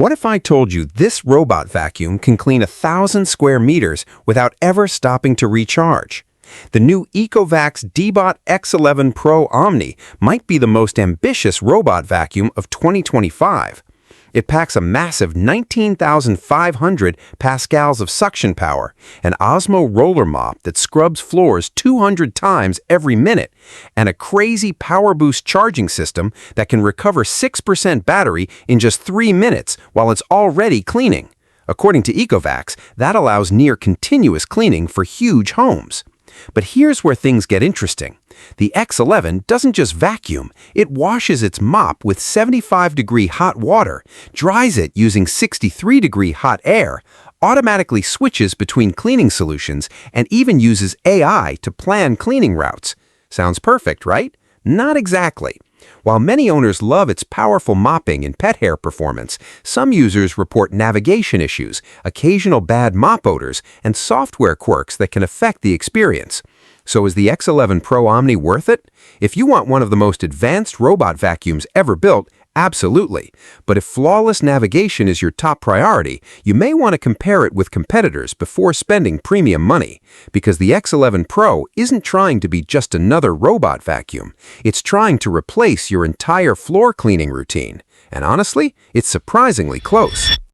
What if I told you this robot vacuum can clean 1,000 square meters without ever stopping to recharge? The new ECOVACS DEEBOT X11 PRO OMNI might be the most ambitious robot vacuum of 2025. It packs a massive 19,500 pascals of suction power, an OZMO Roller mop that scrubs floors 200 times every minute, and a crazy power boost charging system that can recover 6% battery in just 3 minutes while it's already cleaning. According to ECOVACS, that allows near-continuous cleaning for huge homes. But here's where things get interesting. The X11 doesn't just vacuum, it washes its mop with 75-degree hot water, dries it using 63-degree hot air, automatically switches between cleaning solutions, and even uses AI to plan cleaning routes. Sounds perfect, right? Not exactly. While many owners love its powerful mopping and pet hair performance, some users report navigation issues, occasional bad mop odors, and software quirks that can affect the experience. So is the X11 Pro OMNI worth it? If you want one of the most advanced robot vacuums ever built, absolutely. But if flawless navigation is your top priority, you may want to compare it with competitors before spending premium money. Because the X11 Pro isn't trying to be just another robot vacuum. It's trying to replace your entire floor cleaning routine. And honestly, it's surprisingly close.